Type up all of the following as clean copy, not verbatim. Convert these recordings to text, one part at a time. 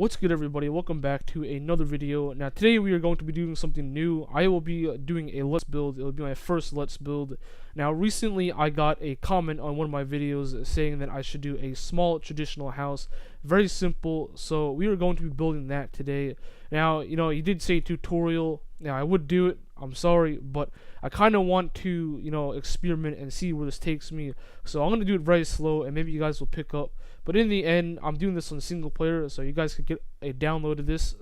What's good, everybody? Welcome back to another video. Now today we are going to be doing something new. I will be doing a let's build. It will be my first let's build. Now recently I got a comment on one of my videos saying that I should do a small traditional house. Very simple. So we are going to be building that today. Now, he did say tutorial. Now I would do it. I'm sorry, but I kind of want to, experiment and see where this takes me. So I'm going to do it very slow and maybe you guys will pick up. But in the end, I'm doing this on single player, so you guys could get a download of this.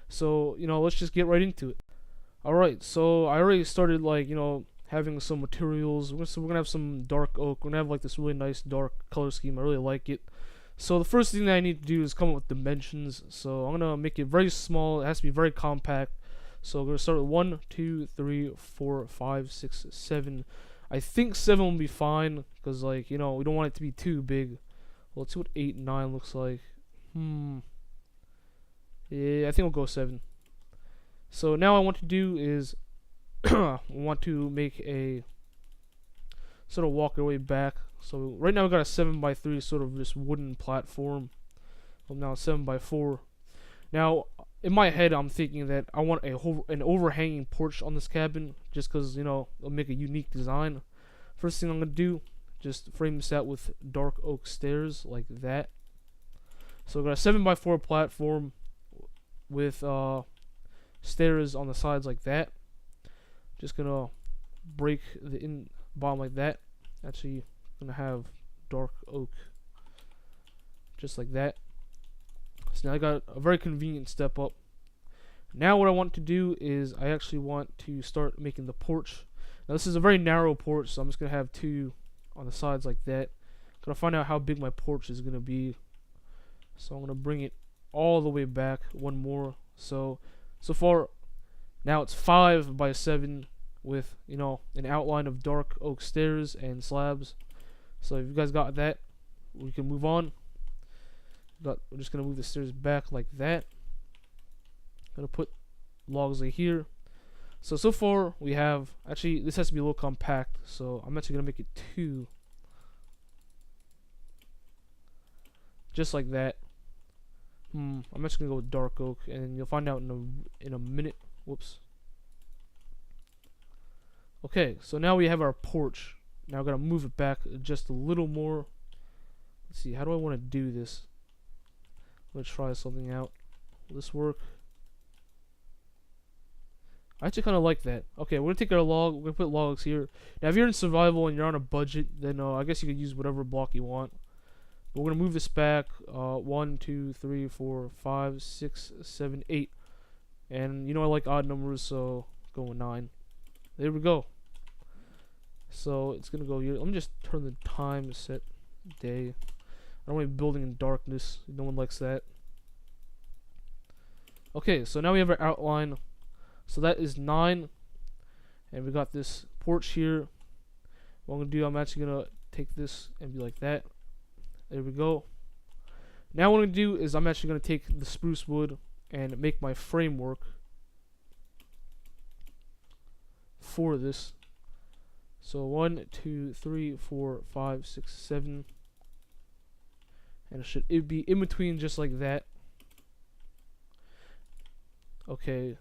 So, let's just get right into it. Alright, so I already started, having some materials. So we're going to have some dark oak. We're going to have, this really nice dark color scheme. I really like it. So the first thing that I need to do is come up with dimensions. So I'm going to make it very small. It has to be very compact. So we're going to start with 1, 2, 3, 4, 5, 6, 7. I think 7 will be fine, because, we don't want it to be too big. Well, let's see what 8 and 9 looks like. Yeah, I think we'll go 7. So now what I want to do is I want to make a sort of walk our way back. So right now we got a 7x3 sort of this wooden platform. Well, now 7x4. Now in my head I'm thinking that I want an overhanging porch on this cabin, just because it'll make a unique design. First thing I'm gonna do, just frame this out with dark oak stairs like that. So we got a 7x4 platform with stairs on the sides like that. Just gonna break the bottom like that. Actually gonna have dark oak just like that. So now I got a very convenient step up. Now what I want to do is I actually want to start making the porch. Now this is a very narrow porch, so I'm just gonna have 2 on the sides like that. Gotta find out how big my porch is gonna be. So I'm gonna bring it all the way back one more. So far now it's 5x7 with an outline of dark oak stairs and slabs. So if you guys got that, we can move on. We're just gonna move the stairs back like that. Gonna put logs like here. So far we have, actually this has to be a little compact, so I'm actually gonna make it 2, just like that. I'm actually gonna go with dark oak, and you'll find out in a minute. Whoops. Okay, so now we have our porch. Now I'm gonna move it back just a little more. Let's see, how do I want to do this? Let's try something out. Will this work? I actually kind of like that. Okay, we're going to take our log. We're going to put logs here. Now, if you're in survival and you're on a budget, then I guess you could use whatever block you want. But we're going to move this back. 1, 2, 3, 4, 5, 6, 7, 8. And, I like odd numbers, so go with 9. There we go. So, it's going to go here. Let me just turn the time set day. I don't want to be building in darkness. No one likes that. Okay, so now we have our outline. So that is 9, and we got this porch here. What I'm gonna do, I'm actually gonna take this and be like that. There we go. Now what I'm gonna do is I'm actually gonna take the spruce wood and make my framework for this. So 1, 2, 3, 4, 5, 6, 7, and it'd be in between just like that. Okay.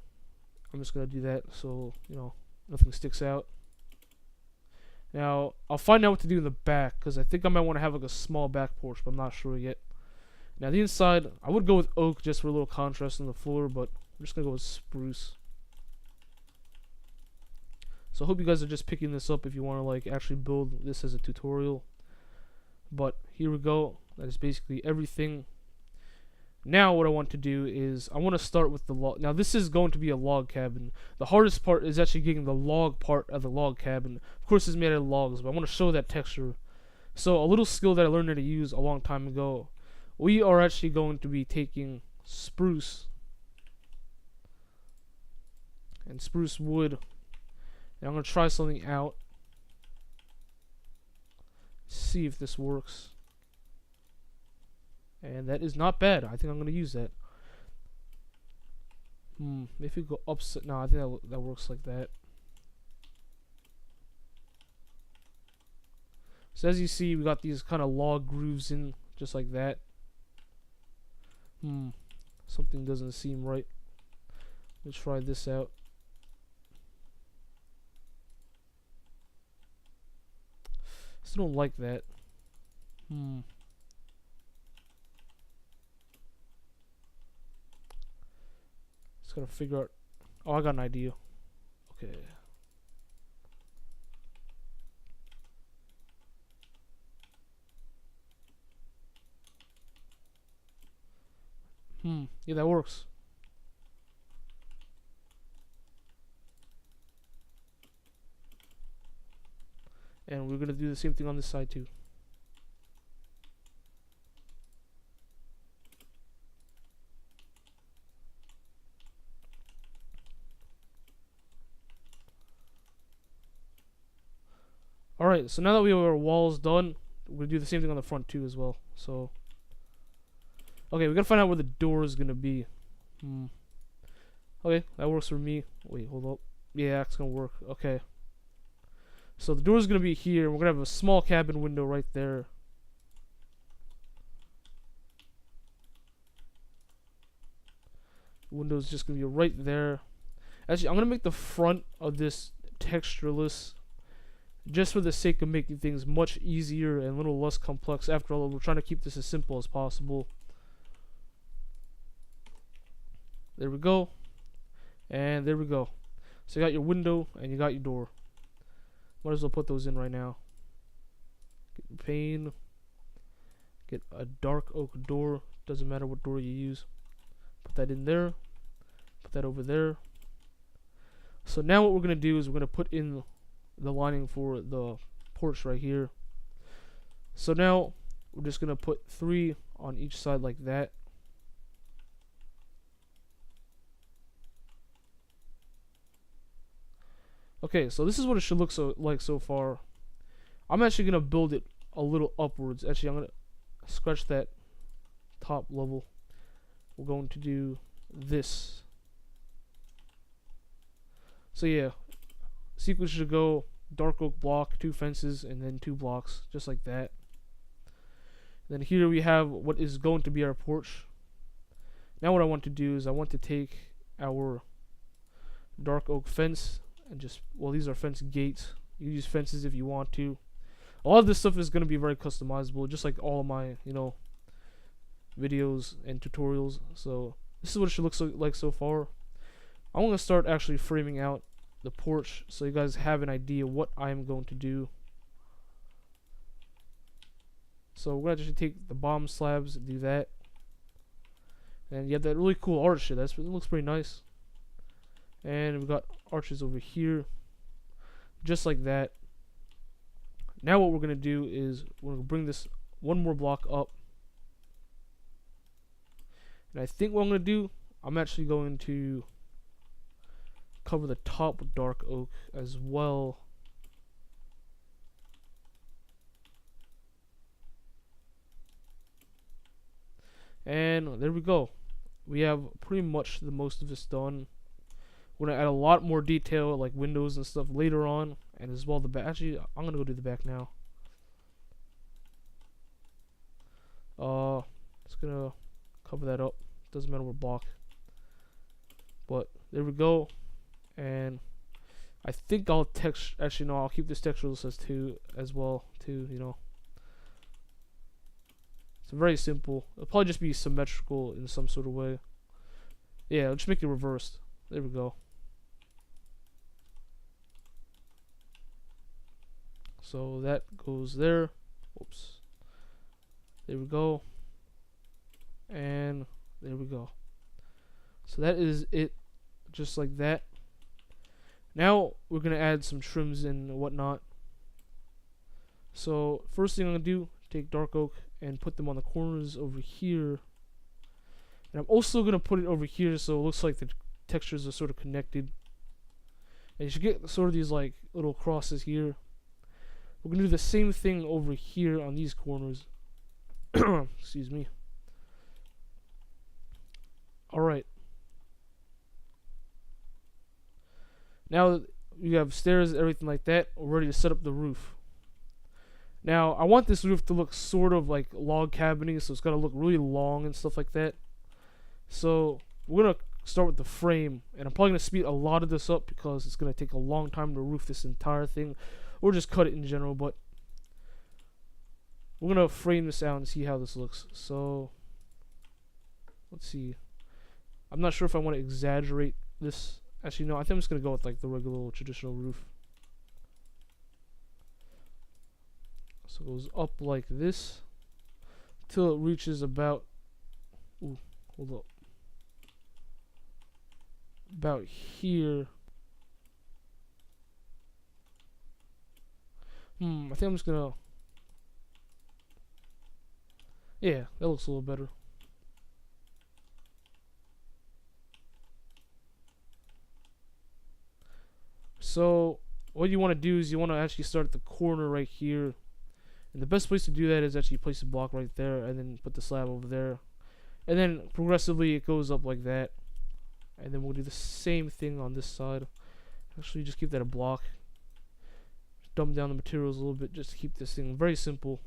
I'm just gonna do that so nothing sticks out. Now I'll find out what to do in the back, because I think I might want to have a small back porch, but I'm not sure yet. Now the inside, I would go with oak just for a little contrast on the floor, but I'm just gonna go with spruce. So I hope you guys are just picking this up if you want to actually build this as a tutorial. But here we go. That is basically everything. Now what I want to do is I want to start with the log. Now this is going to be a log cabin. The hardest part is actually getting the log part of the log cabin. Of course it's made out of logs, but I want to show that texture. So a little skill that I learned how to use a long time ago. We are actually going to be taking spruce and spruce wood. And I'm going to try something out. See if this works. And that is not bad. I think I'm going to use that. If we go upside... No, I think that works like that. So as you see, we got these kind of log grooves in, just like that. Something doesn't seem right. Let's try this out. Still don't like that. Just gotta figure out. Oh, I got an idea. Okay. Yeah, that works. And we're gonna do the same thing on this side too. Alright, so now that we have our walls done, we'll do the same thing on the front too as well. So, okay, we gotta find out where the door is gonna be. Okay, that works for me. Wait, hold up. Yeah, that's gonna work. Okay. So the door is gonna be here. We're gonna have a small cabin window right there. The window's just gonna be right there. Actually, I'm gonna make the front of this textureless, just for the sake of making things much easier and a little less complex. After all, we're trying to keep this as simple as possible. There we go. And there we go. So you got your window and you got your door. Might as well put those in right now. Get your pane. Get a dark oak door. Doesn't matter what door you use. Put that in there. Put that over there. So now what we're going to do is we're going to put in the lining for the porch right here. So now we're just going to put 3 on each side like that. Okay, so this is what it should look like so far. I'm actually going to build it a little upwards. Actually, I'm going to scratch that top level. We're going to do this. So yeah, sequence should go dark oak block, 2 fences, and then 2 blocks, just like that. Then here we have what is going to be our porch. Now what I want to do is I want to take our dark oak fence and just, well, these are fence gates. You use fences if you want to. A lot of this stuff is going to be very customizable, just like all of my, videos and tutorials. So this is what it should look like so far. I'm going to start actually framing out the porch so you guys have an idea what I'm going to do. So we're going to actually take the bottom slabs and do that. And you have that really cool arch shit. It looks pretty nice. And we've got arches over here. Just like that. Now what we're going to do is we're going to bring this one more block up. And I think what I'm going to do, I'm actually going to cover the top with dark oak as well. And there we go. We have pretty much the most of this done. We're going to add a lot more detail like windows and stuff later on. And as well the back. Actually, I'm going to go do the back now. Just going to cover that up. Doesn't matter what block. But there we go. And I think I'll actually no, I'll keep this textureless as 2 as well too, It's very simple. It'll probably just be symmetrical in some sort of way. Yeah, I'll just make it reversed. There we go. So that goes there. Whoops. There we go. And there we go. So that is it. Just like that. Now we're going to add some trims and whatnot. So first thing I'm going to do, take dark oak and put them on the corners over here. And I'm also going to put it over here so it looks like the textures are sort of connected. And you should get sort of these like little crosses here. We're going to do the same thing over here on these corners. Excuse me. Alright. Now that you have stairs and everything like that, we're ready to set up the roof. Now, I want this roof to look sort of like log cabiny, so it's got to look really long and stuff like that. So we're gonna start with the frame, and I'm probably gonna speed a lot of this up because it's gonna take a long time to roof this entire thing, or just cut it in general. But we're gonna frame this out and see how this looks. So let's see. I'm not sure if I want to exaggerate this. Actually, no. I think I'm just gonna go with like the regular old traditional roof. So it goes up like this till it reaches about. Ooh, hold up. About here. I think I'm just gonna. Yeah, that looks a little better. So what you want to do is you want to actually start at the corner right here, and the best place to do that is actually place a block right there, and then put the slab over there, and then progressively it goes up like that, and then we'll do the same thing on this side. Actually, just keep that a block. Dumb down the materials a little bit just to keep this thing very simple.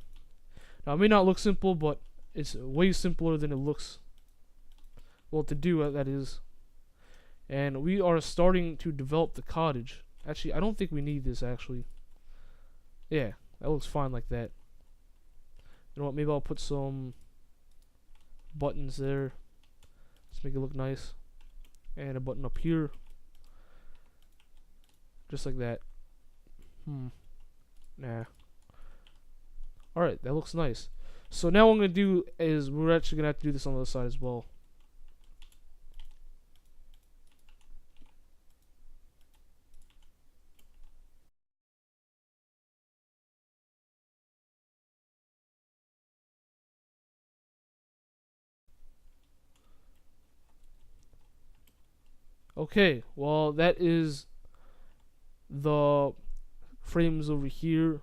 Now it may not look simple, but it's way simpler than it looks. Well, to do that is. And we are starting to develop the cottage. Actually, I don't think we need this actually. Yeah, that looks fine like that. You know what, maybe I'll put some buttons there. Let's make it look nice. And a button up here. Just like that. Nah. Alright, that looks nice. So now what I'm going to do is we're actually going to have to do this on the other side as well. Okay, well that is the frames over here.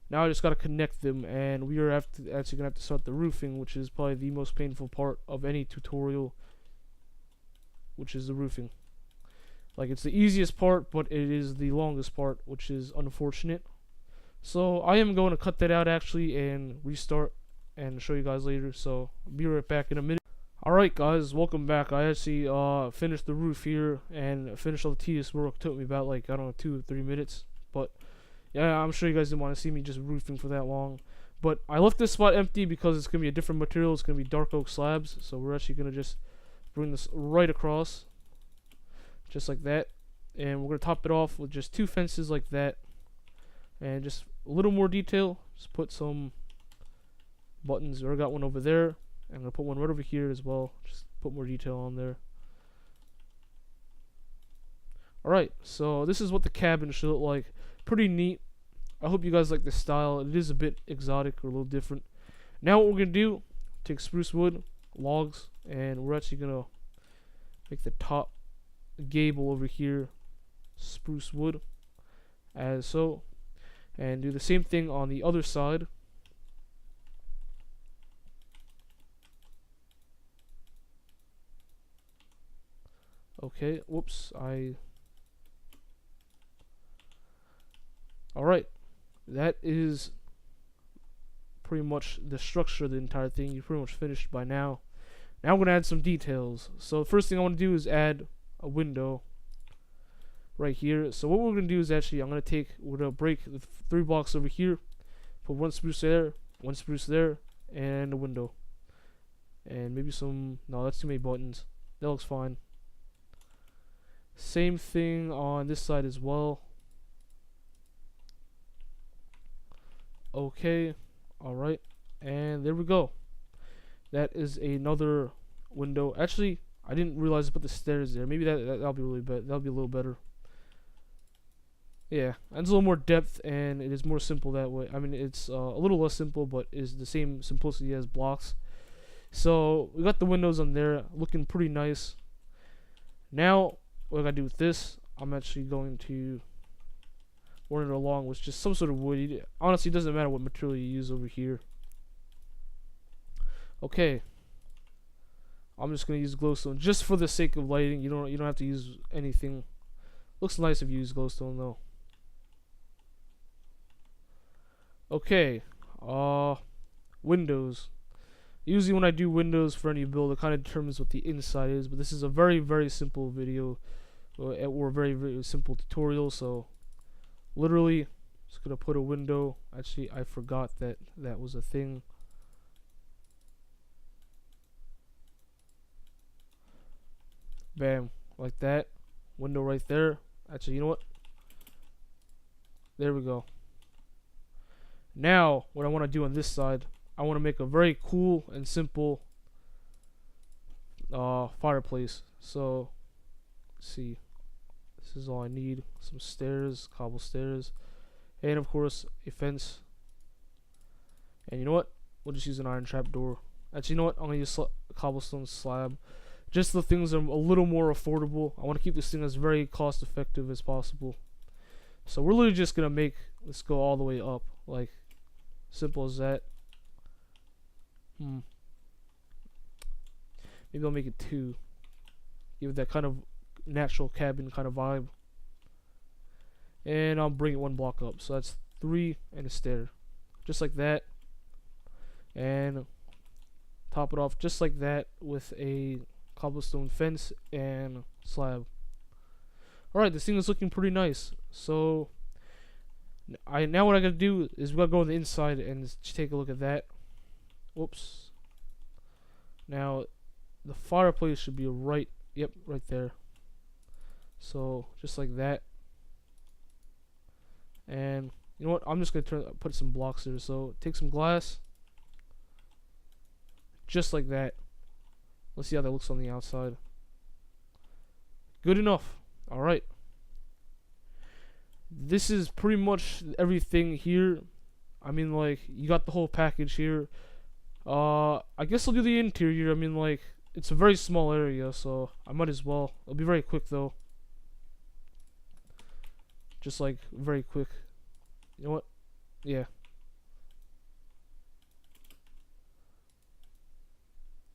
Now I just gotta connect them, and we are actually gonna have to start the roofing, which is probably the most painful part of any tutorial, which is the roofing. Like, it's the easiest part, but it is the longest part, which is unfortunate. So I am going to cut that out actually and restart and show you guys later. So I'll be right back in a minute. Alright guys, welcome back. I actually finished the roof here and finished all the tedious work. It took me about like, I don't know, 2 or 3 minutes. But yeah, I'm sure you guys didn't want to see me just roofing for that long. But I left this spot empty because it's going to be a different material. It's going to be dark oak slabs. So we're actually going to just bring this right across. Just like that. And we're going to top it off with just 2 fences like that. And just a little more detail. Just put some buttons. I got one over there. I'm going to put one right over here as well. Just put more detail on there. Alright, so this is what the cabin should look like. Pretty neat. I hope you guys like this style. It is a bit exotic or a little different. Now what we're going to do, take spruce wood, logs, and we're actually going to make the top gable over here spruce wood, as so. And do the same thing on the other side. Okay, whoops, Alright, that is pretty much the structure of the entire thing. You're pretty much finished by now. Now I'm going to add some details. So the first thing I want to do is add a window right here. So what we're going to do is actually, we're going to break the 3 blocks over here, put 1 spruce there, 1 spruce there, and a window. And maybe no, that's too many buttons. That looks fine. Same thing on this side as well. Okay, alright, and there we go. That is another window. Actually, I didn't realize to put the stairs there. Maybe that'll be really better. That'll be a little better. Yeah, adds a little more depth, and it is more simple that way. I mean, it's a little less simple, but is the same simplicity as blocks. So we got the windows on there, looking pretty nice. Now what I gotta do with this, I'm actually going to run it along with just some sort of wood. Honestly, it doesn't matter what material you use over here. Okay, I'm just gonna use glowstone just for the sake of lighting. You don't have to use anything. Looks nice if you use glowstone though. Okay, windows. Usually when I do windows for any build, it kind of determines what the inside is. But this is a very, very simple video, or a very, very simple tutorial. So literally, just gonna put a window. Actually, I forgot that that was a thing. Bam, like that. Window right there. Actually, you know what? There we go. Now, what I want to do on this side, I want to make a very cool and simple fireplace. So, let's see. This is all I need. Some stairs, cobble stairs, and of course, a fence. And you know what? We'll just use an iron trap door. Actually, you know what? I'm going to use a cobblestone slab. Just the things that are a little more affordable. I want to keep this thing as very cost effective as possible. So we're literally just going to make this go all the way up. Like, simple as that. Maybe I'll make it 2. Give it that kind of natural cabin kind of vibe. And I'll bring it 1 block up. So that's 3 and a stair. Just like that. And top it off just like that with a cobblestone fence and slab. Alright, this thing is looking pretty nice. So now what I gotta do is we gotta go on the inside and just take a look at that. Whoops. Now the fireplace should be right there. So just like that. And you know what? I'm just gonna put some blocks there. So take some glass. Just like that. Let's see how that looks on the outside. Good enough. Alright. This is pretty much everything here. I mean, like, you got the whole package here. I guess I'll do the interior. I mean, like, it's a very small area, so I might as well. It'll be very quick, though. Just, like, very quick. You know what? Yeah.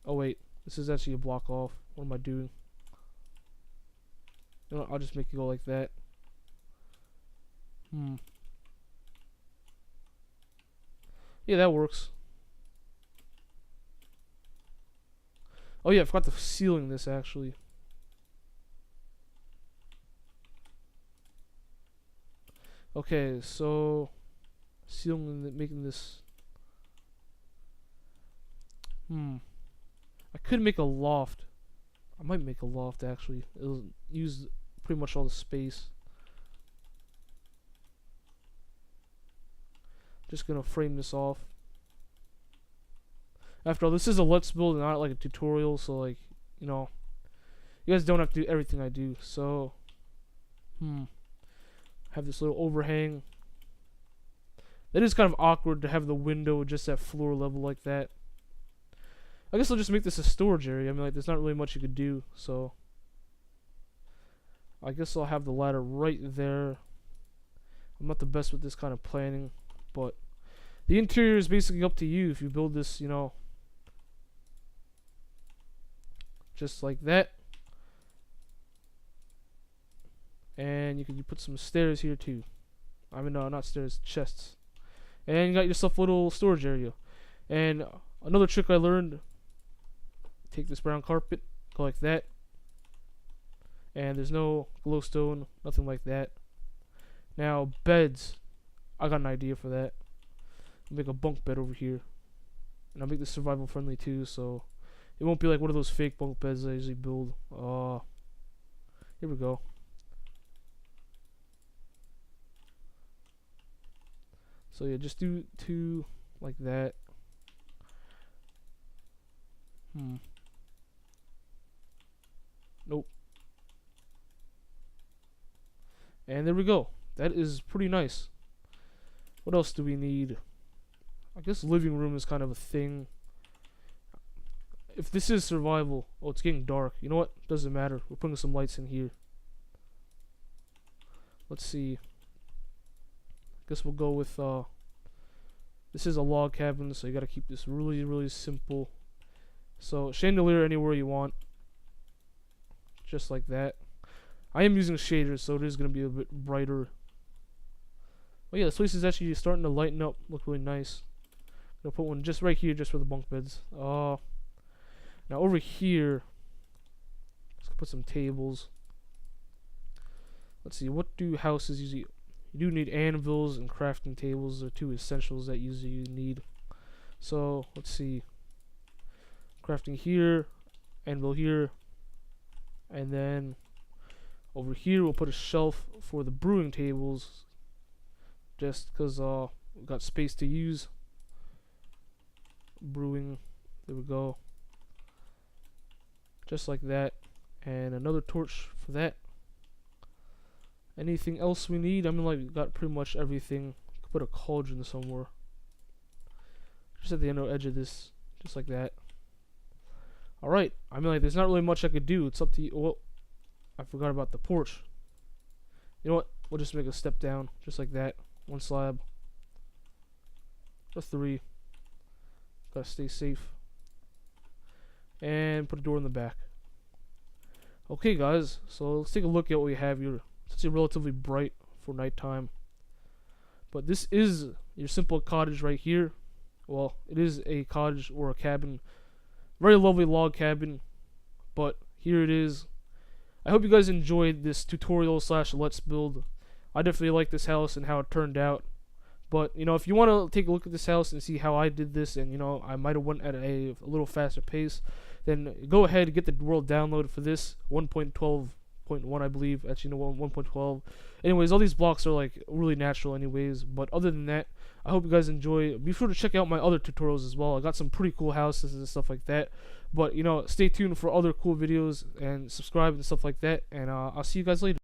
Oh, wait. This is actually a block off. What am I doing? You know what? I'll just make it go like that. Yeah, that works. Oh yeah, I forgot the ceiling this actually. Okay, so ceiling making this. I could make a loft. I might make a loft actually. It'll use pretty much all the space. Just gonna frame this off. After all, this is a let's build and not like a tutorial, so like, you know, you guys don't have to do everything I do. So have this little overhang. That is kind of awkward to have the window just at floor level like that. I guess I'll just make this a storage area. I mean, like, there's not really much you could do, so I guess I'll have the ladder right there. I'm not the best with this kind of planning, but the interior is basically up to you if you build this, you know, just like that. And you can put some stairs here too. I mean, no, not stairs, chests. And you got yourself a little storage area. And another trick I learned, take this brown carpet, go like that. And there's no glowstone, nothing like that. Now, beds. I got an idea for that. I'll make a bunk bed over here. And I'll make this survival friendly too, so it won't be like one of those fake bunk beds I usually build. Here we go. So yeah, just do 2 like that. Nope. And there we go. That is pretty nice. What else do we need? I guess living room is kind of a thing. If this is survival, oh, it's getting dark. You know what? Doesn't matter. We're putting some lights in here. Let's see. Guess we'll go with this is a log cabin, so you gotta keep this really, really simple. So chandelier anywhere you want, just like that. I am using shaders, so it is gonna be a bit brighter. But yeah, this place is actually starting to lighten up, look really nice. I'll put one just right here, just for the bunk beds. Now over here, let's put some tables. Let's see, what do houses usually? You do need anvils and crafting tables. Are two essentials that usually you need. So let's see, crafting here, anvil here, and then over here we'll put a shelf for the brewing tables, just because we've got space to use. Brewing, there we go, just like that, and another torch for that. Anything else we need? I mean, like, we got pretty much everything. Could put a cauldron somewhere, just at the end or edge of this, just like that. Alright, I mean, like, there's not really much I could do. It's up to you. Oh, I forgot about the porch. You know what? We'll just make a step down, just like that. One slab. Or 3. Gotta stay safe. And put a door in the back. Okay, guys, so let's take a look at what we have here. It's actually relatively bright for nighttime. But this is your simple cottage right here. Well, it is a cottage or a cabin. Very lovely log cabin. But here it is. I hope you guys enjoyed this tutorial / let's build. I definitely like this house and how it turned out. But, you know, if you want to take a look at this house and see how I did this, and, you know, I might have went at a little faster pace, then go ahead and get the world downloaded for this. 1.12.1, I believe. Actually, no, 1.12. Anyways, all these blocks are, like, really natural anyways. But other than that, I hope you guys enjoy. Be sure to check out my other tutorials as well. I got some pretty cool houses and stuff like that. But, you know, stay tuned for other cool videos and subscribe and stuff like that. And I'll see you guys later.